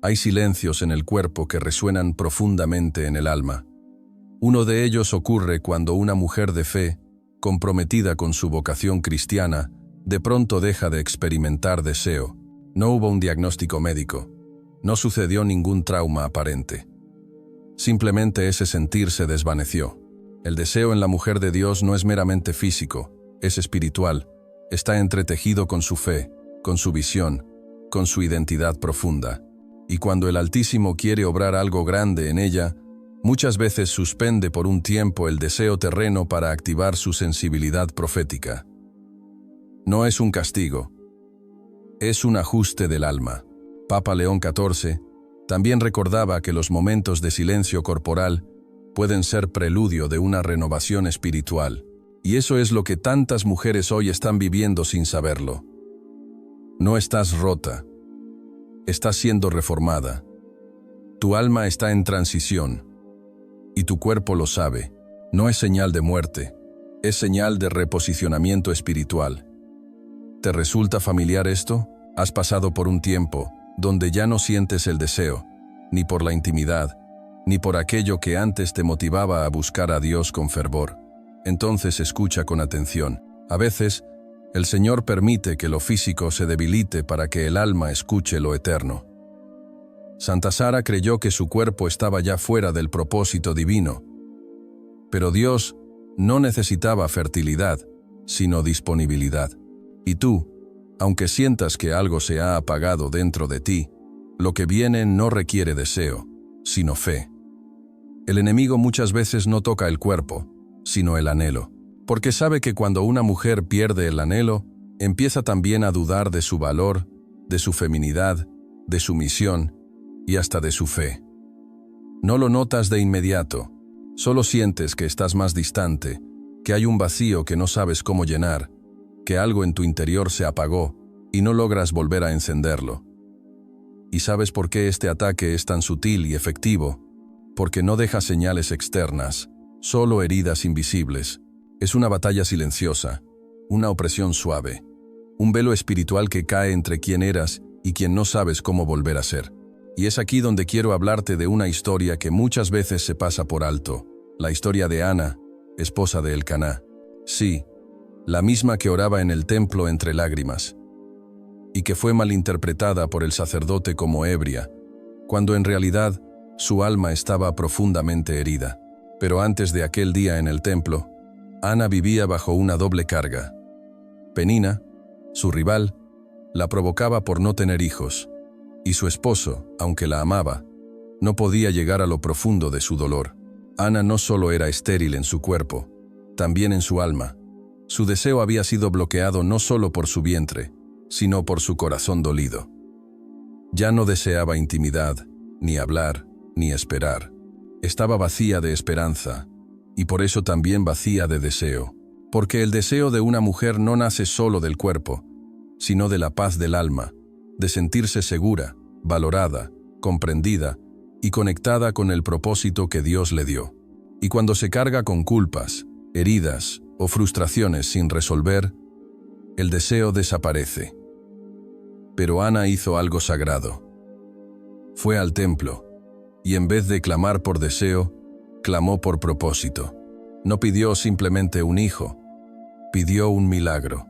hay silencios en el cuerpo que resuenan profundamente en el alma. Uno de ellos ocurre cuando una mujer de fe, comprometida con su vocación cristiana, de pronto deja de experimentar deseo. No hubo un diagnóstico médico. No sucedió ningún trauma aparente. Simplemente ese sentir se desvaneció. El deseo en la mujer de Dios no es meramente físico, es espiritual. Está entretejido con su fe, con su visión, con su identidad profunda. Y cuando el Altísimo quiere obrar algo grande en ella, muchas veces suspende por un tiempo el deseo terreno para activar su sensibilidad profética. No es un castigo, es un ajuste del alma. Papa León XIV también recordaba que los momentos de silencio corporal pueden ser preludio de una renovación espiritual, y eso es lo que tantas mujeres hoy están viviendo sin saberlo. No estás rota, estás siendo reformada. Tu alma está en transición, y tu cuerpo lo sabe. No es señal de muerte, es señal de reposicionamiento espiritual. ¿Te resulta familiar esto? Has pasado por un tiempo donde ya no sientes el deseo, ni por la intimidad, ni por aquello que antes te motivaba a buscar a Dios con fervor. Entonces escucha con atención. A veces, el Señor permite que lo físico se debilite para que el alma escuche lo eterno. Santa Sara creyó que su cuerpo estaba ya fuera del propósito divino. Pero Dios no necesitaba fertilidad, sino disponibilidad. Y tú, aunque sientas que algo se ha apagado dentro de ti, lo que viene no requiere deseo, sino fe. El enemigo muchas veces no toca el cuerpo, sino el anhelo, porque sabe que cuando una mujer pierde el anhelo, empieza también a dudar de su valor, de su feminidad, de su misión y hasta de su fe. No lo notas de inmediato, solo sientes que estás más distante, que hay un vacío que no sabes cómo llenar, que algo en tu interior se apagó y no logras volver a encenderlo. ¿Y sabes por qué este ataque es tan sutil y efectivo? Porque no deja señales externas, solo heridas invisibles. Es una batalla silenciosa, una opresión suave, un velo espiritual que cae entre quien eras y quien no sabes cómo volver a ser. Y es aquí donde quiero hablarte de una historia que muchas veces se pasa por alto, la historia de Ana, esposa de Elcaná. Sí, la misma que oraba en el templo entre lágrimas, y que fue malinterpretada por el sacerdote como ebria, cuando en realidad su alma estaba profundamente herida. Pero antes de aquel día en el templo, Ana vivía bajo una doble carga. Penina, su rival, la provocaba por no tener hijos, y su esposo, aunque la amaba, no podía llegar a lo profundo de su dolor. Ana no solo era estéril en su cuerpo, también en su alma. Su deseo había sido bloqueado no solo por su vientre, sino por su corazón dolido. Ya no deseaba intimidad, ni hablar, ni esperar. Estaba vacía de esperanza, y por eso también vacía de deseo. Porque el deseo de una mujer no nace solo del cuerpo, sino de la paz del alma, de sentirse segura, valorada, comprendida y conectada con el propósito que Dios le dio. Y cuando se carga con culpas, heridas o frustraciones sin resolver, el deseo desaparece. Pero Ana hizo algo sagrado. Fue al templo, y en vez de clamar por deseo, clamó por propósito. No pidió simplemente un hijo, pidió un milagro.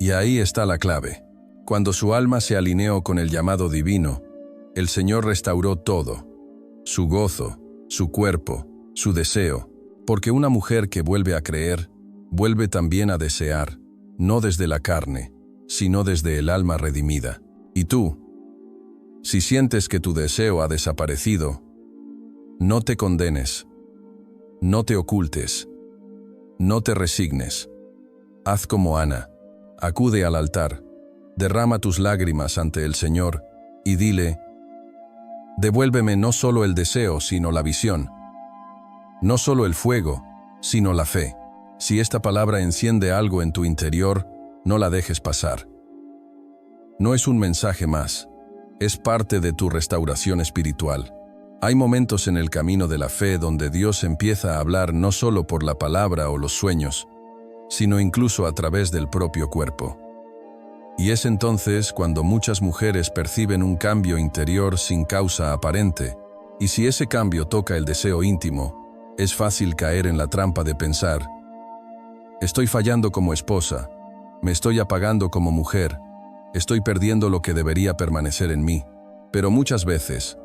Y ahí está la clave. Cuando su alma se alineó con el llamado divino, el Señor restauró todo, su gozo, su cuerpo, su deseo, porque una mujer que vuelve a creer, vuelve también a desear, no desde la carne, sino desde el alma redimida. Y tú, si sientes que tu deseo ha desaparecido, no te condenes, no te ocultes, no te resignes. Haz como Ana, acude al altar, derrama tus lágrimas ante el Señor y dile: devuélveme no solo el deseo, sino la visión, no solo el fuego, sino la fe. Si esta palabra enciende algo en tu interior, no la dejes pasar. No es un mensaje más, es parte de tu restauración espiritual. Hay momentos en el camino de la fe donde Dios empieza a hablar no solo por la palabra o los sueños, sino incluso a través del propio cuerpo. Y es entonces cuando muchas mujeres perciben un cambio interior sin causa aparente, y si ese cambio toca el deseo íntimo, es fácil caer en la trampa de pensar: estoy fallando como esposa, me estoy apagando como mujer, estoy perdiendo lo que debería permanecer en mí. Pero muchas veces,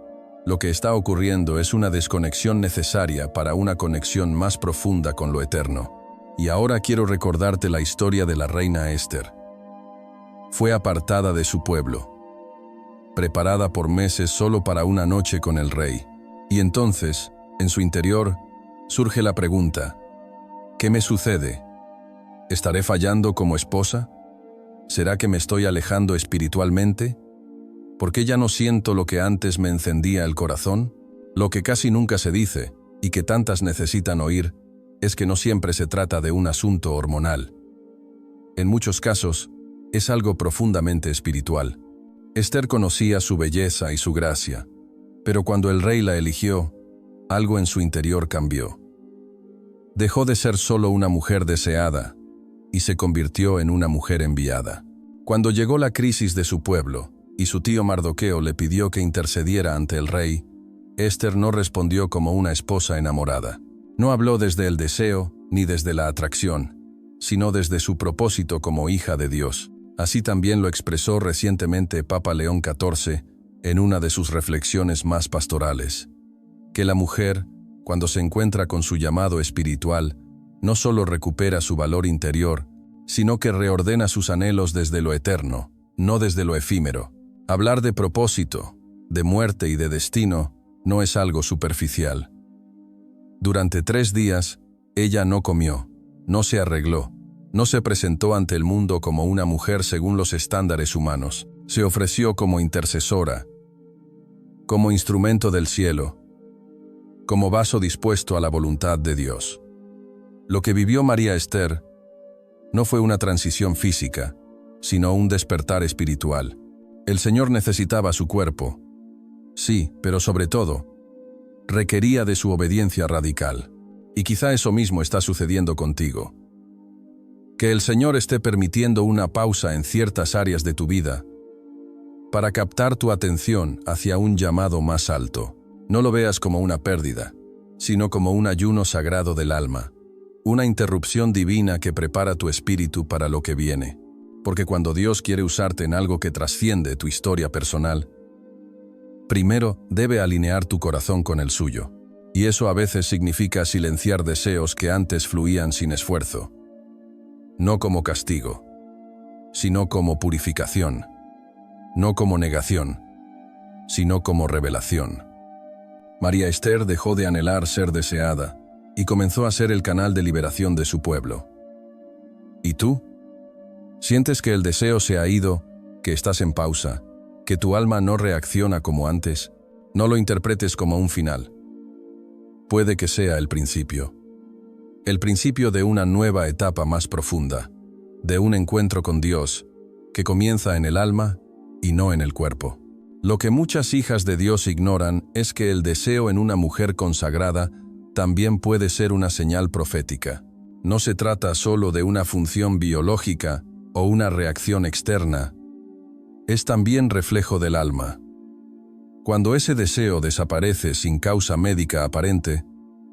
lo que está ocurriendo es una desconexión necesaria para una conexión más profunda con lo eterno. Y ahora quiero recordarte la historia de la reina Esther. Fue apartada de su pueblo, preparada por meses solo para una noche con el rey. Y entonces, en su interior, surge la pregunta: ¿qué me sucede? ¿Estaré fallando como esposa? ¿Será que me estoy alejando espiritualmente? ¿Por qué ya no siento lo que antes me encendía el corazón? Lo que casi nunca se dice, y que tantas necesitan oír, es que no siempre se trata de un asunto hormonal. En muchos casos, es algo profundamente espiritual. Esther conocía su belleza y su gracia, pero cuando el rey la eligió, algo en su interior cambió. Dejó de ser solo una mujer deseada y se convirtió en una mujer enviada. Cuando llegó la crisis de su pueblo y su tío Mardoqueo le pidió que intercediera ante el rey, Esther no respondió como una esposa enamorada. No habló desde el deseo ni desde la atracción, sino desde su propósito como hija de Dios. Así también lo expresó recientemente Papa León XIV en una de sus reflexiones más pastorales: que la mujer, cuando se encuentra con su llamado espiritual, no solo recupera su valor interior, sino que reordena sus anhelos desde lo eterno, no desde lo efímero. Hablar de propósito, de muerte y de destino no es algo superficial. Durante 3 días, ella no comió, no se arregló, no se presentó ante el mundo como una mujer según los estándares humanos. Se ofreció como intercesora, como instrumento del cielo, como vaso dispuesto a la voluntad de Dios. Lo que vivió María Esther no fue una transición física, sino un despertar espiritual. El Señor necesitaba su cuerpo, sí, pero sobre todo, requería de su obediencia radical. Y quizá eso mismo está sucediendo contigo. Que el Señor esté permitiendo una pausa en ciertas áreas de tu vida para captar tu atención hacia un llamado más alto. No lo veas como una pérdida, sino como un ayuno sagrado del alma, una interrupción divina que prepara tu espíritu para lo que viene. Porque cuando Dios quiere usarte en algo que trasciende tu historia personal, primero debe alinear tu corazón con el suyo. Y eso a veces significa silenciar deseos que antes fluían sin esfuerzo. No como castigo, sino como purificación. No como negación, sino como revelación. María Esther dejó de anhelar ser deseada y comenzó a ser el canal de liberación de su pueblo. ¿Y tú? ¿Sientes que el deseo se ha ido, que estás en pausa, que tu alma no reacciona como antes? No lo interpretes como un final. Puede que sea el principio de una nueva etapa más profunda, de un encuentro con Dios que comienza en el alma y no en el cuerpo. Lo que muchas hijas de Dios ignoran es que el deseo en una mujer consagrada también puede ser una señal profética. No se trata solo de una función biológica o una reacción externa, es también reflejo del alma. Cuando ese deseo desaparece sin causa médica aparente,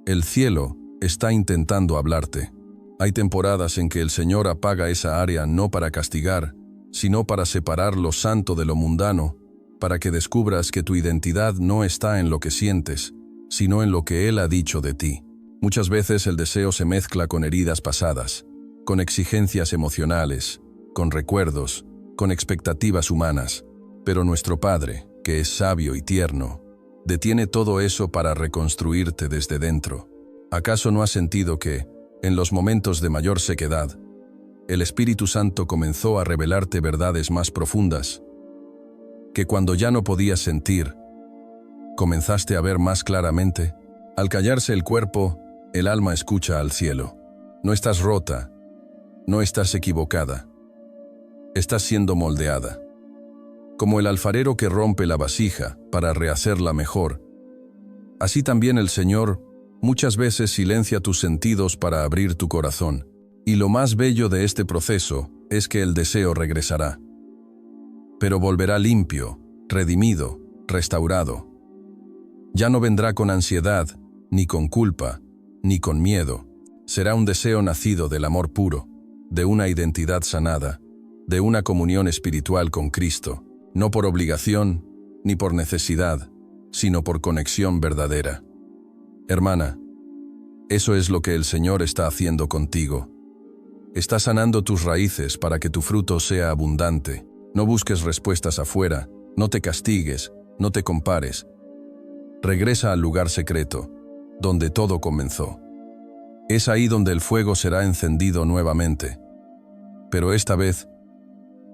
el cielo está intentando hablarte. Hay temporadas en que el Señor apaga esa área no para castigar, sino para separar lo santo de lo mundano, para que descubras que tu identidad no está en lo que sientes, sino en lo que Él ha dicho de ti. Muchas veces el deseo se mezcla con heridas pasadas, con exigencias emocionales, con recuerdos, con expectativas humanas, pero nuestro Padre, que es sabio y tierno, detiene todo eso para reconstruirte desde dentro. ¿Acaso no has sentido que, en los momentos de mayor sequedad, el Espíritu Santo comenzó a revelarte verdades más profundas? Que cuando ya no podías sentir, comenzaste a ver más claramente. Al callarse el cuerpo, el alma escucha al cielo. No estás rota, no estás equivocada, estás siendo moldeada. Como el alfarero que rompe la vasija para rehacerla mejor, así también el Señor muchas veces silencia tus sentidos para abrir tu corazón. Y lo más bello de este proceso es que el deseo regresará. pero volverá limpio, redimido, restaurado. Ya no vendrá con ansiedad, ni con culpa, ni con miedo. Será un deseo nacido del amor puro, de una identidad sanada, de una comunión espiritual con Cristo, no por obligación ni por necesidad, sino por conexión verdadera. Hermana, eso es lo que el Señor está haciendo contigo. Está sanando tus raíces para que tu fruto sea abundante. No busques respuestas afuera, no te castigues, no te compares. Regresa al lugar secreto, donde todo comenzó. Es ahí donde el fuego será encendido nuevamente. Pero esta vez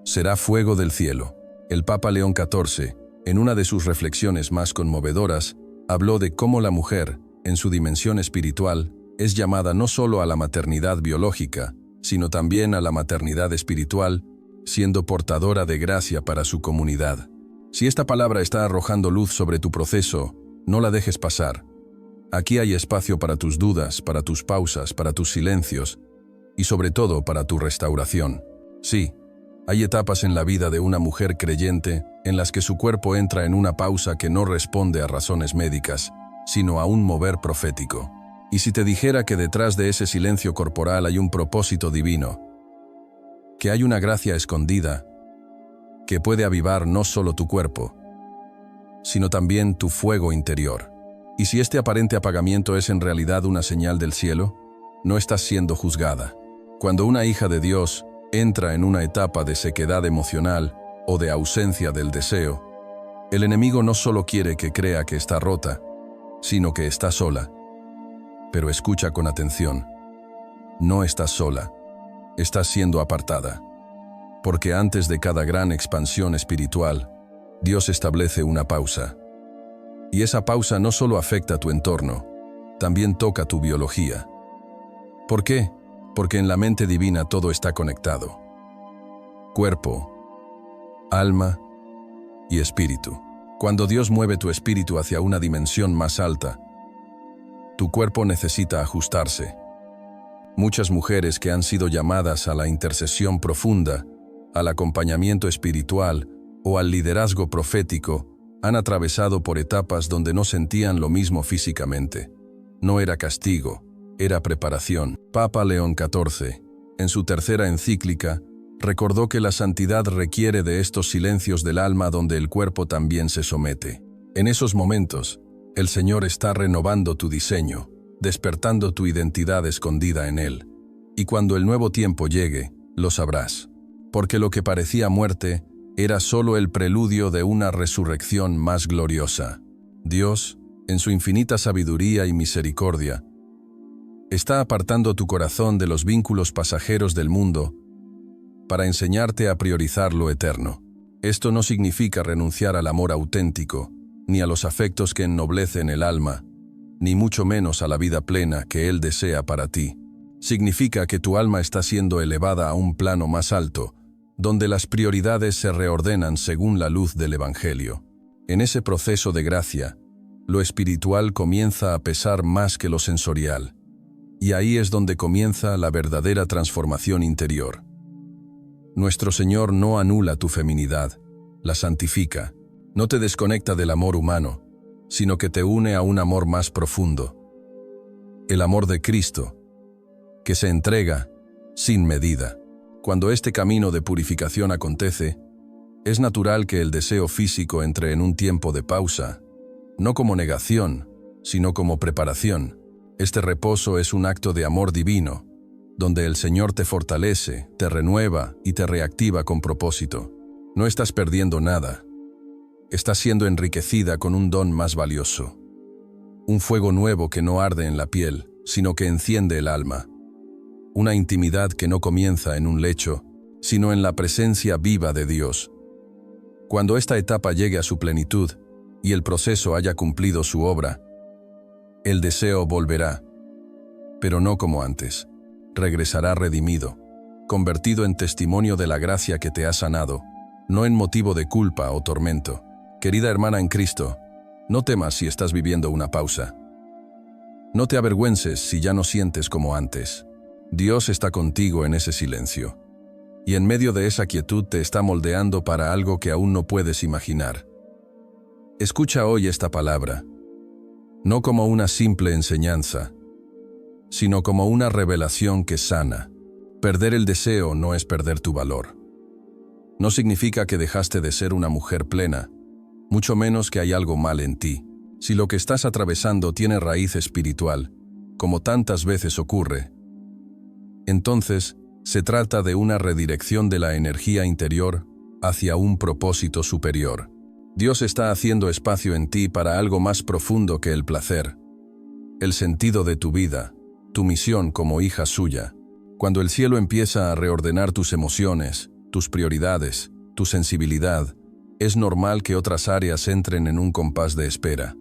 será fuego del cielo. El Papa León XIV, en una de sus reflexiones más conmovedoras, habló de cómo la mujer, en su dimensión espiritual, es llamada no solo a la maternidad biológica, sino también a la maternidad espiritual, siendo portadora de gracia para su comunidad. Si esta palabra está arrojando luz sobre tu proceso, no la dejes pasar. Aquí hay espacio para tus dudas, para tus pausas, para tus silencios y sobre todo para tu restauración. Sí, hay etapas en la vida de una mujer creyente en las que su cuerpo entra en una pausa que no responde a razones médicas, sino a un mover profético. Y si te dijera que detrás de ese silencio corporal hay un propósito divino, que hay una gracia escondida, que puede avivar no solo tu cuerpo, sino también tu fuego interior. Y si este aparente apagamiento es en realidad una señal del cielo, no estás siendo juzgada. Cuando una hija de Dios entra en una etapa de sequedad emocional o de ausencia del deseo, el enemigo no solo quiere que crea que está rota, sino que está sola. Pero escucha con atención. No estás sola, estás siendo apartada. Porque antes de cada gran expansión espiritual, Dios establece una pausa. Y esa pausa no solo afecta a tu entorno, también toca tu biología. ¿Por qué? Porque en la mente divina todo está conectado. Cuerpo, alma y espíritu. Cuando Dios mueve tu espíritu hacia una dimensión más alta, tu cuerpo necesita ajustarse. Muchas mujeres que han sido llamadas a la intercesión profunda, al acompañamiento espiritual o al liderazgo profético, han atravesado por etapas donde no sentían lo mismo físicamente. No era castigo, era preparación. Papa León XIV, en su tercera encíclica, recordó que la santidad requiere de estos silencios del alma donde el cuerpo también se somete. En esos momentos, el Señor está renovando tu diseño, despertando tu identidad escondida en Él. Y cuando el nuevo tiempo llegue, lo sabrás. Porque lo que parecía muerte era solo el preludio de una resurrección más gloriosa. Dios, en su infinita sabiduría y misericordia, está apartando tu corazón de los vínculos pasajeros del mundo para enseñarte a priorizar lo eterno. Esto no significa renunciar al amor auténtico, ni a los afectos que ennoblecen el alma, ni mucho menos a la vida plena que Él desea para ti. Significa que tu alma está siendo elevada a un plano más alto, donde las prioridades se reordenan según la luz del Evangelio. En ese proceso de gracia, lo espiritual comienza a pesar más que lo sensorial, y ahí es donde comienza la verdadera transformación interior. Nuestro Señor no anula tu feminidad, la santifica, no te desconecta del amor humano, sino que te une a un amor más profundo. El amor de Cristo, que se entrega sin medida. Cuando este camino de purificación acontece, es natural que el deseo físico entre en un tiempo de pausa, no como negación, sino como preparación. Este reposo es un acto de amor divino, donde el Señor te fortalece, te renueva y te reactiva con propósito. No estás perdiendo nada. Estás siendo enriquecida con un don más valioso. Un fuego nuevo que no arde en la piel, sino que enciende el alma. Una intimidad que no comienza en un lecho, sino en la presencia viva de Dios. Cuando esta etapa llegue a su plenitud y el proceso haya cumplido su obra, el deseo volverá, pero no como antes. Regresará redimido, convertido en testimonio de la gracia que te ha sanado, no en motivo de culpa o tormento. Querida hermana en Cristo, no temas si estás viviendo una pausa. No te avergüences si ya no sientes como antes. Dios está contigo en ese silencio. y en medio de esa quietud te está moldeando para algo que aún no puedes imaginar. Escucha hoy esta palabra, no como una simple enseñanza, sino como una revelación que sana. Perder el deseo no es perder tu valor. No significa que dejaste de ser una mujer plena, mucho menos que hay algo mal en ti. Si lo que estás atravesando tiene raíz espiritual, como tantas veces ocurre, entonces se trata de una redirección de la energía interior hacia un propósito superior. Dios está haciendo espacio en ti para algo más profundo que el placer, el sentido de tu vida, tu misión como hija suya. Cuando el cielo empieza a reordenar tus emociones, tus prioridades, tu sensibilidad, es normal que otras áreas entren en un compás de espera.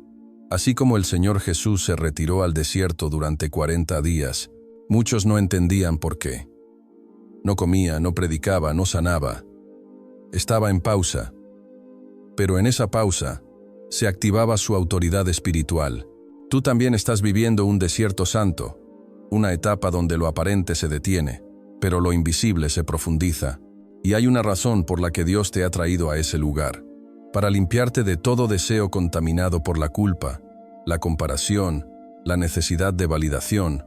Así como el Señor Jesús se retiró al desierto durante 40 días, muchos no entendían por qué. No comía, no predicaba, no sanaba. Estaba en pausa. Pero en esa pausa se activaba su autoridad espiritual. Tú también estás viviendo un desierto santo, una etapa donde lo aparente se detiene, pero lo invisible se profundiza. Y hay una razón por la que Dios te ha traído a ese lugar, para limpiarte de todo deseo contaminado por la culpa, la comparación, la necesidad de validación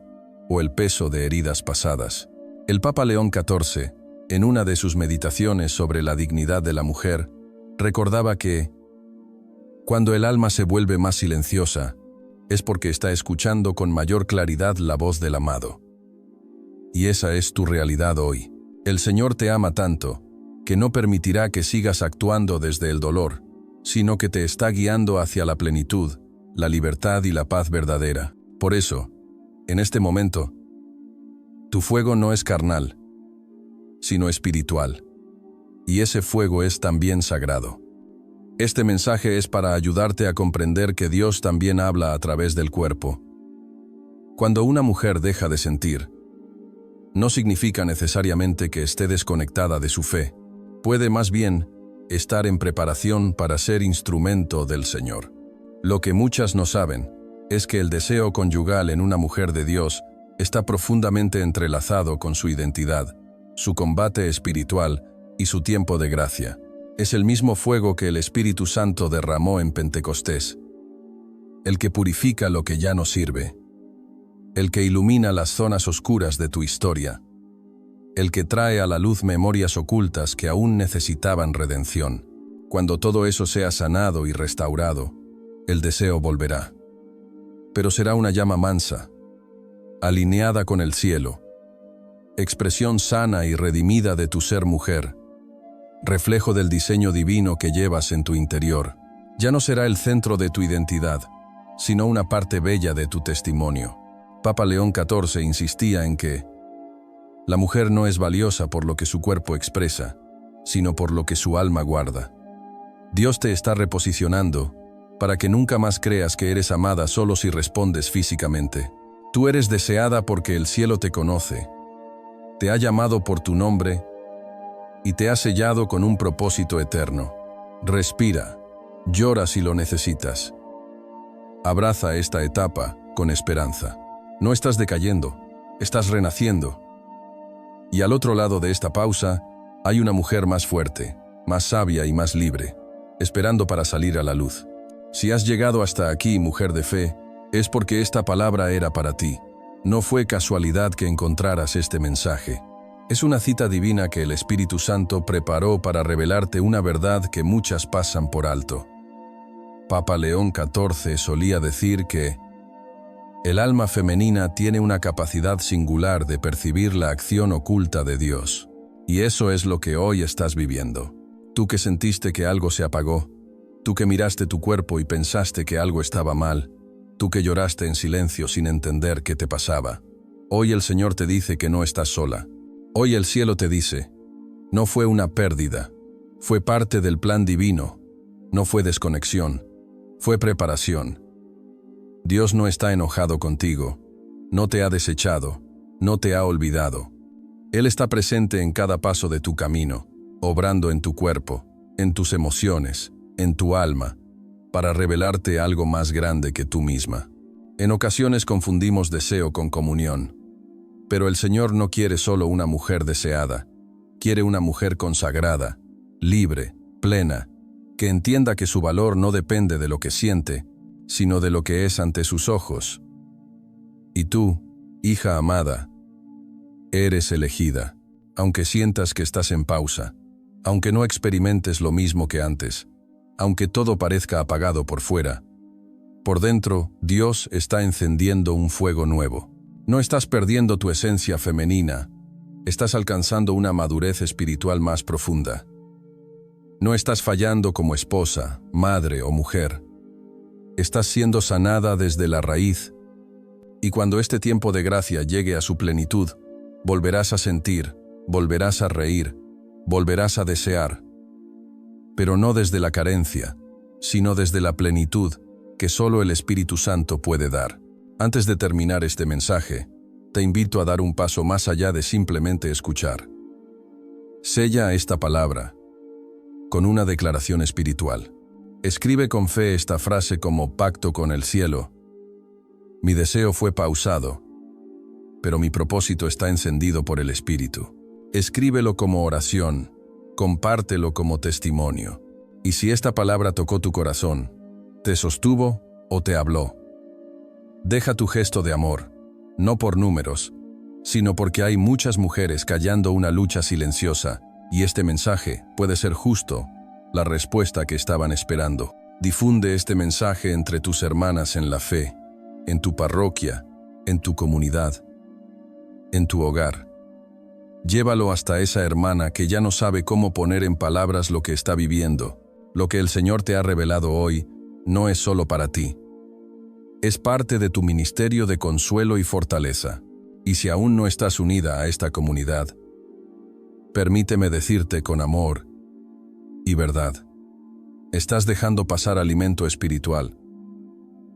o el peso de heridas pasadas. El Papa León XIV, en una de sus meditaciones sobre la dignidad de la mujer, recordaba que, cuando el alma se vuelve más silenciosa, es porque está escuchando con mayor claridad la voz del amado. Y esa es tu realidad hoy. El Señor te ama tanto, que no permitirá que sigas actuando desde el dolor, sino que te está guiando hacia la plenitud, la libertad y la paz verdadera. Por eso, en este momento, tu fuego no es carnal, sino espiritual. Y ese fuego es también sagrado. Este mensaje es para ayudarte a comprender que Dios también habla a través del cuerpo. Cuando una mujer deja de sentir, no significa necesariamente que esté desconectada de su fe. Puede más bien estar en preparación para ser instrumento del Señor. Lo que muchas no saben es que el deseo conyugal en una mujer de Dios está profundamente entrelazado con su identidad, su combate espiritual y su tiempo de gracia. Es el mismo fuego que el Espíritu Santo derramó en Pentecostés, el que purifica lo que ya no sirve, el que ilumina las zonas oscuras de tu historia, el que trae a la luz memorias ocultas que aún necesitaban redención. Cuando todo eso sea sanado y restaurado, el deseo volverá. Pero será una llama mansa, alineada con el cielo, expresión sana y redimida de tu ser mujer, reflejo del diseño divino que llevas en tu interior. Ya no será el centro de tu identidad, sino una parte bella de tu testimonio. Papa León XIV insistía en que la mujer no es valiosa por lo que su cuerpo expresa, sino por lo que su alma guarda. Dios te está reposicionando para que nunca más creas que eres amada solo si respondes físicamente. Tú eres deseada porque el cielo te conoce, te ha llamado por tu nombre y te ha sellado con un propósito eterno. Respira, llora si lo necesitas. Abraza esta etapa con esperanza. No estás decayendo, estás renaciendo. Y al otro lado de esta pausa, hay una mujer más fuerte, más sabia y más libre, esperando para salir a la luz. Si has llegado hasta aquí, mujer de fe, es porque esta palabra era para ti. No fue casualidad que encontraras este mensaje. Es una cita divina que el Espíritu Santo preparó para revelarte una verdad que muchas pasan por alto. Papa León XIV solía decir que el alma femenina tiene una capacidad singular de percibir la acción oculta de Dios. Y eso es lo que hoy estás viviendo. Tú que sentiste que algo se apagó, tú que miraste tu cuerpo y pensaste que algo estaba mal, tú que lloraste en silencio sin entender qué te pasaba. Hoy el Señor te dice que no estás sola. Hoy el cielo te dice, no fue una pérdida, fue parte del plan divino, no fue desconexión, fue preparación. Dios no está enojado contigo, no te ha desechado, no te ha olvidado. Él está presente en cada paso de tu camino, obrando en tu cuerpo, en tus emociones, en tu alma, para revelarte algo más grande que tú misma. En ocasiones confundimos deseo con comunión, pero el Señor no quiere solo una mujer deseada, Quiere una mujer consagrada, libre, plena, que entienda que su valor no depende de lo que siente, sino de lo que es ante sus ojos. Y tú, hija amada, eres elegida, aunque sientas que estás en pausa, aunque no experimentes lo mismo que antes, aunque todo parezca apagado por fuera. Por dentro, Dios está encendiendo un fuego nuevo. No estás perdiendo tu esencia femenina, estás alcanzando una madurez espiritual más profunda. No estás fallando como esposa, madre o mujer. Estás siendo sanada desde la raíz, y cuando este tiempo de gracia llegue a su plenitud, volverás a sentir, volverás a reír, volverás a desear, pero no desde la carencia, sino desde la plenitud que solo el Espíritu Santo puede dar. Antes de terminar este mensaje, te invito a dar un paso más allá de simplemente escuchar. Sella esta palabra con una declaración espiritual. Escribe con fe esta frase como pacto con el cielo. Mi deseo fue pausado, pero mi propósito está encendido por el Espíritu. Escríbelo como oración, compártelo como testimonio. Y si esta palabra tocó tu corazón, te sostuvo o te habló, deja tu gesto de amor, no por números, sino porque hay muchas mujeres callando una lucha silenciosa, y este mensaje puede ser justo la respuesta que estaban esperando. Difunde este mensaje entre tus hermanas en la fe, en tu parroquia, en tu comunidad, en tu hogar. Llévalo hasta esa hermana que ya no sabe cómo poner en palabras lo que está viviendo. Lo que el Señor te ha revelado hoy no es solo para ti. Es parte de tu ministerio de consuelo y fortaleza. Y si aún no estás unida a esta comunidad, permíteme decirte con amor y verdad, estás dejando pasar alimento espiritual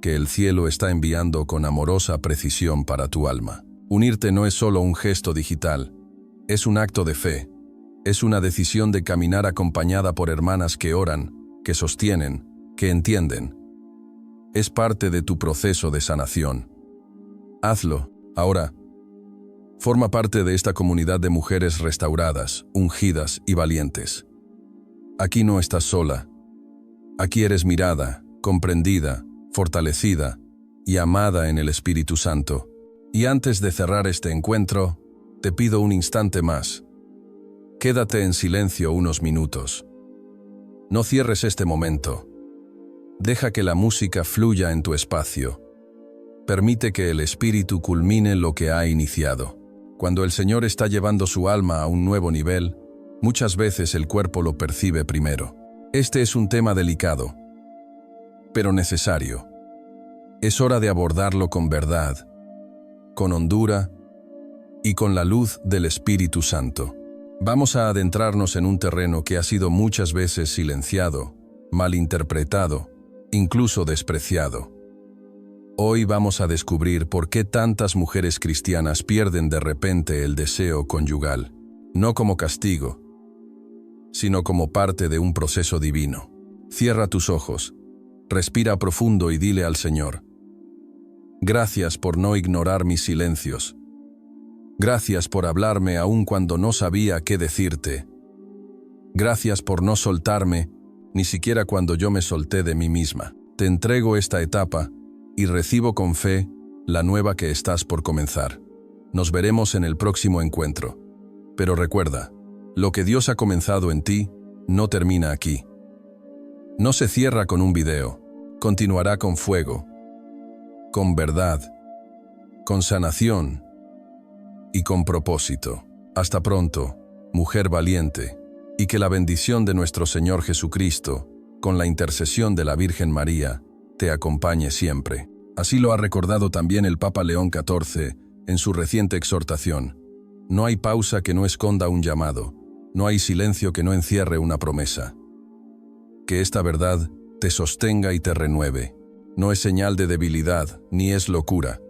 que el cielo está enviando con amorosa precisión para tu alma. Unirte no es solo un gesto digital, es un acto de fe, es una decisión de caminar acompañada por hermanas que oran, que sostienen, que entienden. Es parte de tu proceso de sanación. Hazlo, ahora. Forma parte de esta comunidad de mujeres restauradas, ungidas y valientes. Aquí no estás sola. Aquí eres mirada, comprendida, fortalecida y amada en el Espíritu Santo. Y antes de cerrar este encuentro, te pido un instante más. Quédate en silencio unos minutos. No cierres este momento. Deja que la música fluya en tu espacio. Permite que el Espíritu culmine lo que ha iniciado. Cuando el Señor está llevando su alma a un nuevo nivel, muchas veces el cuerpo lo percibe primero. Este es un tema delicado, pero necesario. Es hora de abordarlo con verdad, con hondura y con la luz del Espíritu Santo. Vamos a adentrarnos en un terreno que ha sido muchas veces silenciado, malinterpretado, incluso despreciado. Hoy vamos a descubrir por qué tantas mujeres cristianas pierden de repente el deseo conyugal, no como castigo, sino como parte de un proceso divino. Cierra tus ojos, respira profundo y dile al Señor: gracias por no ignorar mis silencios. Gracias por hablarme aun cuando no sabía qué decirte. Gracias por no soltarme, ni siquiera cuando yo me solté de mí misma. Te entrego esta etapa y recibo con fe la nueva que estás por comenzar. Nos veremos en el próximo encuentro. Pero recuerda, lo que Dios ha comenzado en ti no termina aquí. No se cierra con un video, continuará con fuego, con verdad, con sanación y con propósito. Hasta pronto, mujer valiente, y que la bendición de nuestro Señor Jesucristo, con la intercesión de la Virgen María, te acompañe siempre. Así lo ha recordado también el Papa León XIV en su reciente exhortación. No hay pausa que no esconda un llamado, no hay silencio que no encierre una promesa. Que esta verdad te sostenga y te renueve. No es señal de debilidad, ni es locura.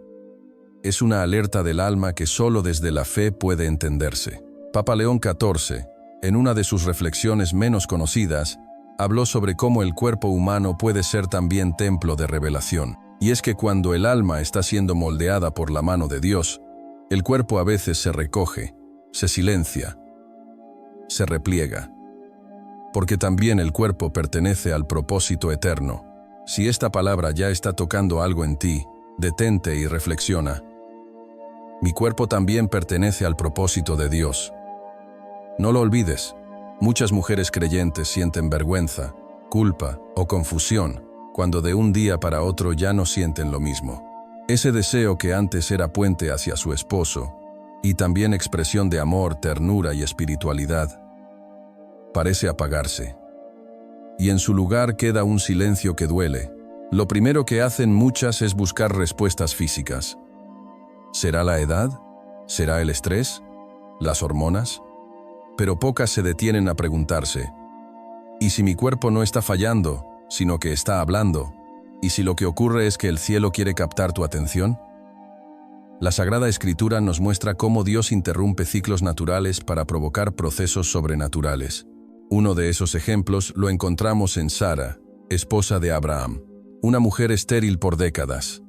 Es una alerta del alma que solo desde la fe puede entenderse. Papa León XIV, en una de sus reflexiones menos conocidas, habló sobre cómo el cuerpo humano puede ser también templo de revelación. Y es que cuando el alma está siendo moldeada por la mano de Dios, el cuerpo a veces se recoge, se silencia. se repliega. Porque también el cuerpo pertenece al propósito eterno. Si esta palabra ya está tocando algo en ti, detente y reflexiona. Mi cuerpo también pertenece al propósito de Dios. No lo olvides. Muchas mujeres creyentes sienten vergüenza, culpa o confusión cuando de un día para otro ya no sienten lo mismo. Ese deseo que antes era puente hacia su esposo, y también expresión de amor, ternura y espiritualidad, parece apagarse. Y en su lugar queda un silencio que duele. Lo primero que hacen muchas es buscar respuestas físicas. ¿Será la edad? ¿Será el estrés? ¿Las hormonas? Pero pocas se detienen a preguntarse, ¿y si mi cuerpo no está fallando, sino que está hablando? ¿Y si lo que ocurre es que el cielo quiere captar tu atención? La Sagrada Escritura nos muestra cómo Dios interrumpe ciclos naturales para provocar procesos sobrenaturales. Uno de esos ejemplos lo encontramos en Sara, esposa de Abraham, una mujer estéril por décadas.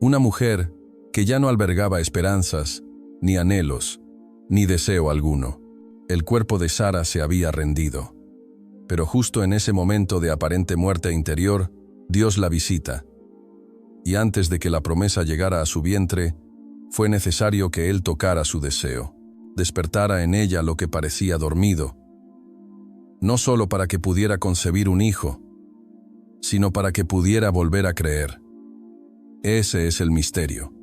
Una mujer que ya no albergaba esperanzas, ni anhelos, ni deseo alguno. El cuerpo de Sara se había rendido. Pero justo en ese momento de aparente muerte interior, Dios la visita. Y antes de que la promesa llegara a su vientre, fue necesario que Él tocara su deseo, despertara en ella lo que parecía dormido, no solo para que pudiera concebir un hijo, sino para que pudiera volver a creer. Ese es el misterio.